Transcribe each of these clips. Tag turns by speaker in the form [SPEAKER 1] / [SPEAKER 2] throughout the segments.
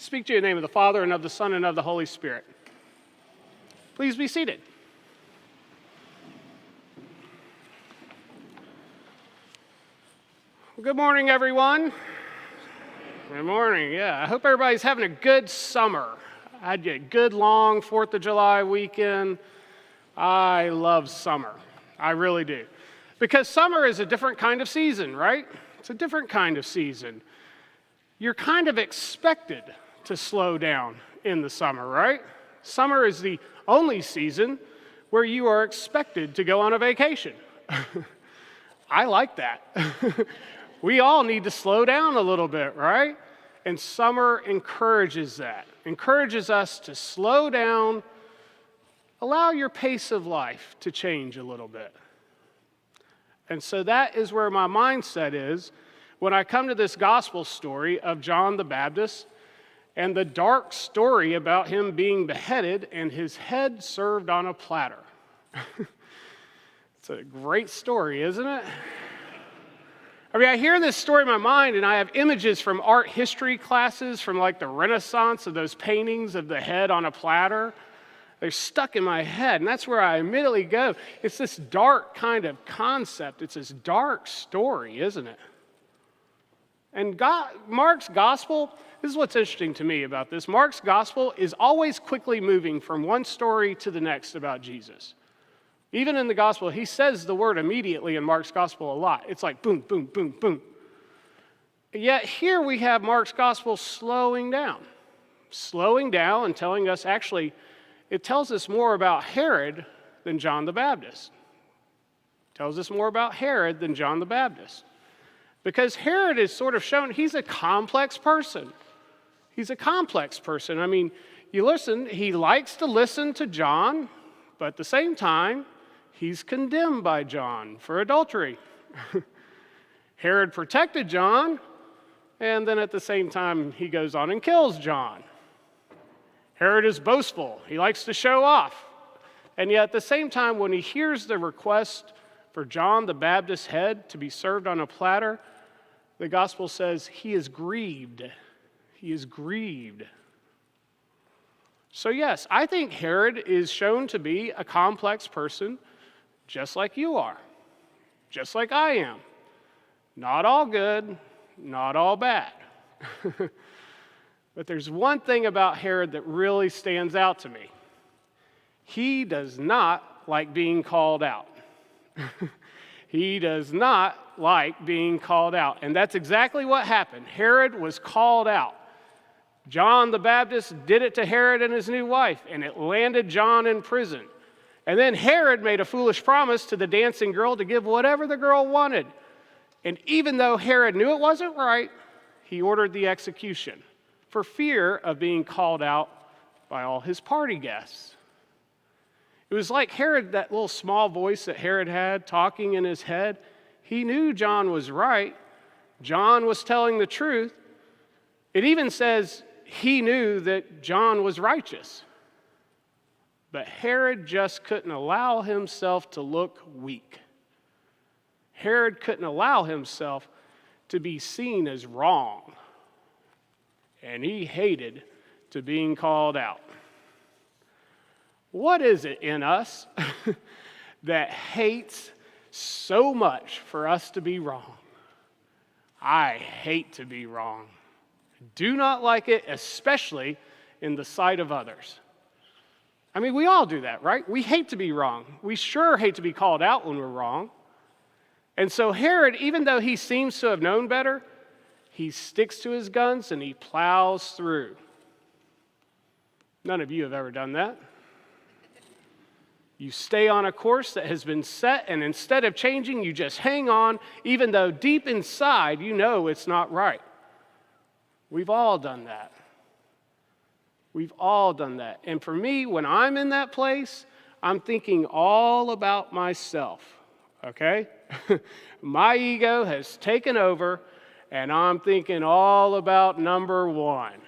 [SPEAKER 1] Speak to you in the name of the Father, and of the Son, and of the Holy Spirit. Please be seated. Good morning, everyone. Good morning, yeah. I hope everybody's having a good summer. I had a good, long 4th of July weekend. I love summer. I really do. Because summer is a different kind of season, right? It's a different kind of season. You're kind of expected to slow down in the summer, right? Summer is the only season where you are expected to go on a vacation. I like that. We all need to slow down a little bit, right? And summer encourages that, encourages us to slow down, allow your pace of life to change a little bit. And so that is where my mindset is when I come to this gospel story of John the Baptist and the dark story about him being beheaded and his head served on a platter. It's a great story, isn't it? I mean, I hear this story in my mind, and I have images from art history classes from like the Renaissance of those paintings of the head on a platter. They're stuck in my head, and that's where I immediately go. It's this dark kind of concept. It's this dark story, isn't it? And Mark's gospel, this is what's interesting to me about this. Mark's gospel is always quickly moving from one story to the next about Jesus. Even in the gospel, he says the word immediately in Mark's gospel a lot. It's like boom, boom, boom, boom. Yet here we have Mark's gospel slowing down and telling us actually, it tells us more about Herod than John the Baptist. It tells us more about Herod than John the Baptist. Because Herod is sort of shown, he's a complex person. He's a complex person. I mean, you listen, he likes to listen to John, but at the same time, he's condemned by John for adultery. Herod protected John, and then at the same time, he goes on and kills John. Herod is boastful. He likes to show off. And yet at the same time, when he hears the request for John the Baptist's head to be served on a platter, the gospel says he is grieved. He is grieved. So yes, I think Herod is shown to be a complex person, just like you are, just like I am. Not all good, not all bad. But there's one thing about Herod that really stands out to me. He does not like being called out. He does not like being called out. And that's exactly what happened. Herod was called out. John the Baptist did it to Herod and his new wife, and it landed John in prison. And then Herod made a foolish promise to the dancing girl to give whatever the girl wanted. And even though Herod knew it wasn't right, he ordered the execution for fear of being called out by all his party guests. It was like Herod, that little small voice that Herod had talking in his head. He knew John was right. John was telling the truth. It even says he knew that John was righteous. But Herod just couldn't allow himself to look weak. Herod couldn't allow himself to be seen as wrong. And he hated to being called out. What is it in us that hates so much for us to be wrong? I hate to be wrong. Do not like it, especially in the sight of others. I mean, we all do that, right? We hate to be wrong. We sure hate to be called out when we're wrong. And so Herod, even though he seems to have known better, he sticks to his guns and he plows through. None of you have ever done that. You stay on a course that has been set, and instead of changing, you just hang on, even though deep inside you know it's not right. We've all done that. We've all done that. And for me, when I'm in that place, I'm thinking all about myself, okay? My ego has taken over, and I'm thinking all about number one.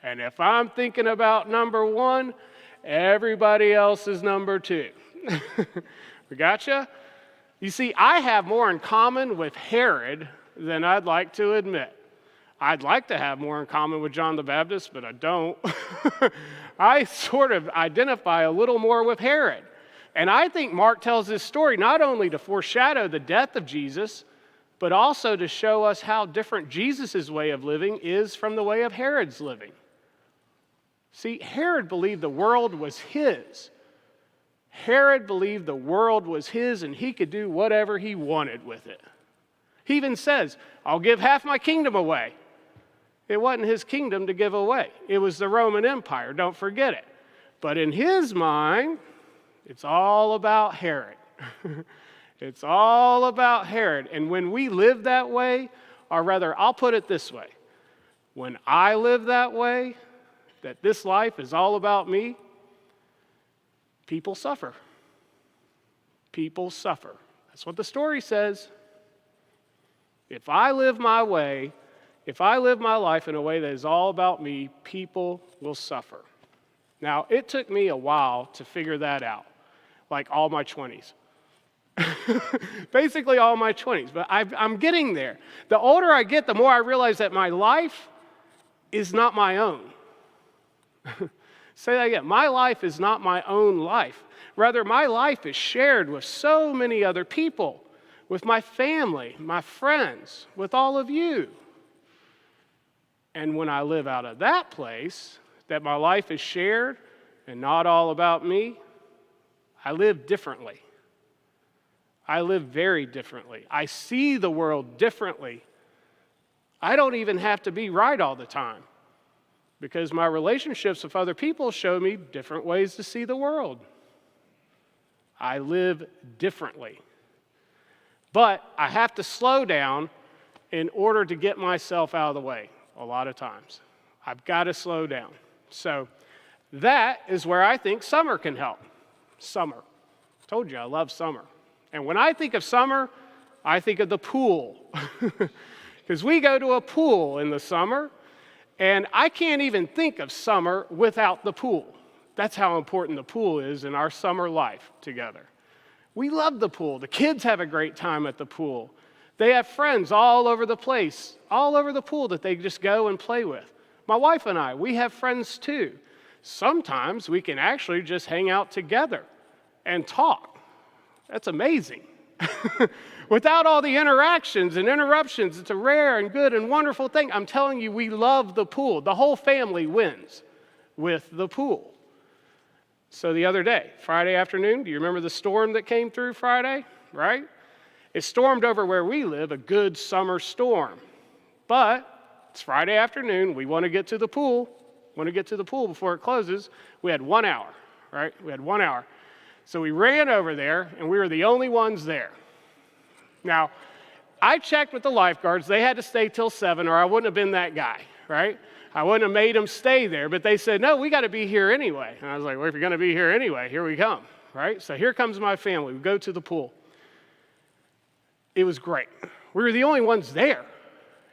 [SPEAKER 1] And if I'm thinking about number one, everybody else is number two. We gotcha? You see, I have more in common with Herod than I'd like to admit. I'd like to have more in common with John the Baptist, but I don't. I sort of identify a little more with Herod. And I think Mark tells this story not only to foreshadow the death of Jesus, but also to show us how different Jesus' way of living is from the way of Herod's living. See, Herod believed the world was his. Herod believed the world was his and he could do whatever he wanted with it. He even says, I'll give half my kingdom away. It wasn't his kingdom to give away. It was the Roman Empire, don't forget it. But in his mind, it's all about Herod. It's all about Herod. And when we live that way, or rather, I'll put it this way. When I live that way, that this life is all about me, people suffer. People suffer. That's what the story says. If I live my way, if I live my life in a way that is all about me, people will suffer. Now, it took me a while to figure that out, like all my 20s. Basically all my 20s, but I'm getting there. The older I get, the more I realize that my life is not my own. Say that again. My life is not my own life. Rather, my life is shared with so many other people, with my family, my friends, with all of you. And when I live out of that place, that my life is shared and not all about me, I live differently. I live very differently. I see the world differently. I don't even have to be right all the time because my relationships with other people show me different ways to see the world. I live differently. But I have to slow down in order to get myself out of the way a lot of times. I've got to slow down. So that is where I think summer can help. Summer. I told you I love summer. And when I think of summer, I think of the pool. Because we go to a pool in the summer, and I can't even think of summer without the pool. That's how important the pool is in our summer life together. We love the pool. The kids have a great time at the pool. They have friends all over the place, all over the pool that they just go and play with. My wife and I, we have friends too. Sometimes we can actually just hang out together and talk. That's amazing. Without all the interactions and interruptions, it's a rare and good and wonderful thing. I'm telling you, we love the pool. The whole family wins with the pool. So the other day, Friday afternoon, do you remember the storm that came through Friday? Right? It stormed over where we live, a good summer storm. But it's Friday afternoon. We want to get to the pool. Before it closes. We had 1 hour, right? We had 1 hour. So we ran over there, and we were the only ones there. Now, I checked with the lifeguards. They had to stay till 7, or I wouldn't have been that guy, right? I wouldn't have made them stay there. But they said, no, we got to be here anyway. And I was like, well, if you're going to be here anyway, here we come, right? So here comes my family. We go to the pool. It was great. We were the only ones there.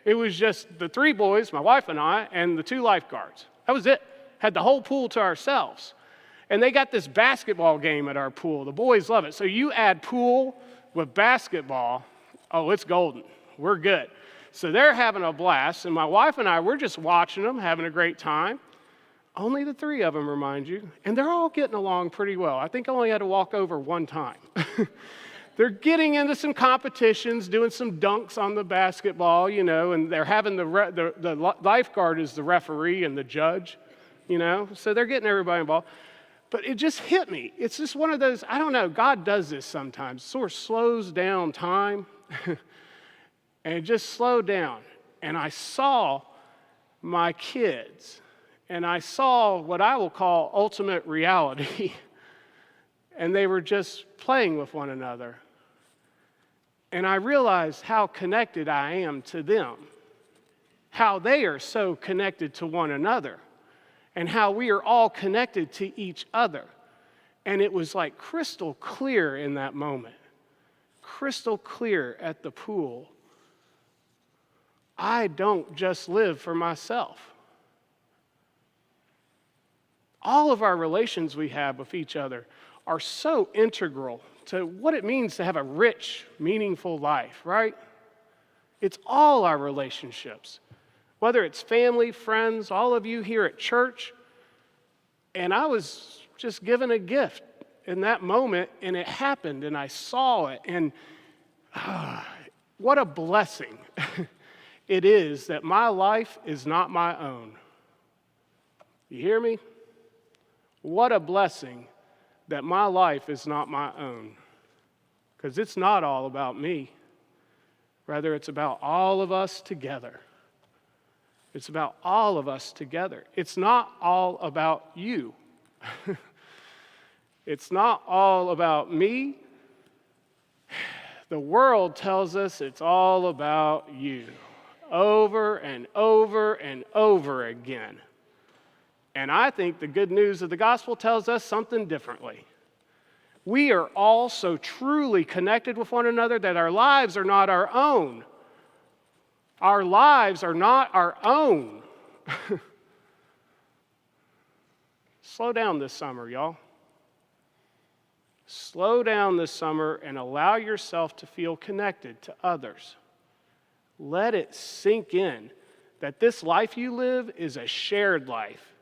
[SPEAKER 1] It was just the 3 boys, my wife and I, and the 2 lifeguards. That was it. Had the whole pool to ourselves. And they got this basketball game at our pool. The boys love it. So you add pool with basketball, oh, it's golden. We're good. So they're having a blast. And my wife and I, we're just watching them, having a great time. Only the 3 of them, remind you. And they're all getting along pretty well. I think I only had to walk over 1 time. They're getting into some competitions, doing some dunks on the basketball, and they're having the lifeguard is the referee and the judge, So they're getting everybody involved. But it just hit me. It's just one of those, I don't know, God does this sometimes. Sort of slows down time. And it just slowed down. And I saw my kids. And I saw what I will call ultimate reality. And they were just playing with one another. And I realized how connected I am to them. How they are so connected to one another. And how we are all connected to each other. And it was like crystal clear in that moment. Crystal clear at the pool. I don't just live for myself. All of our relations we have with each other are so integral to what it means to have a rich, meaningful life, right? It's all our relationships. whether it's family, friends, all of you here at church. And I was just given a gift in that moment, and it happened, and I saw it. And what a blessing it is that my life is not my own. You hear me? What a blessing that my life is not my own. Because it's not all about me. Rather, it's about all of us together. It's about all of us together. It's not all about you. It's not all about me. The world tells us it's all about you, over and over and over again. And I think the good news of the gospel tells us something differently. We are all so truly connected with one another that our lives are not our own. Our lives are not our own. Slow down this summer, y'all. Slow down this summer and allow yourself to feel connected to others. Let it sink in that this life you live is a shared life.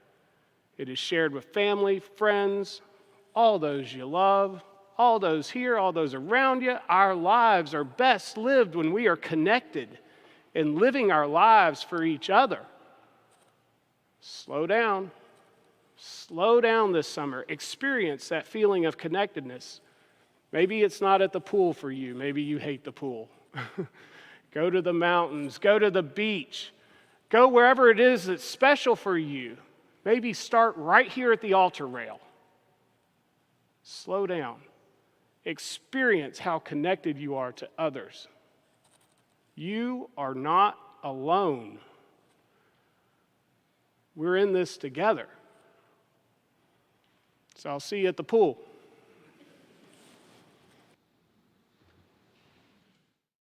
[SPEAKER 1] It is shared with family, friends, all those you love, all those here, all those around you. Our lives are best lived when we are connected and living our lives for each other. Slow down. Slow down this summer. Experience that feeling of connectedness. Maybe it's not at the pool for you. Maybe you hate the pool. Go to the mountains. Go to the beach. Go wherever it is that's special for you. Maybe start right here at the altar rail. Slow down. Experience how connected you are to others. You are not alone. We're in this together. So I'll see you at the pool.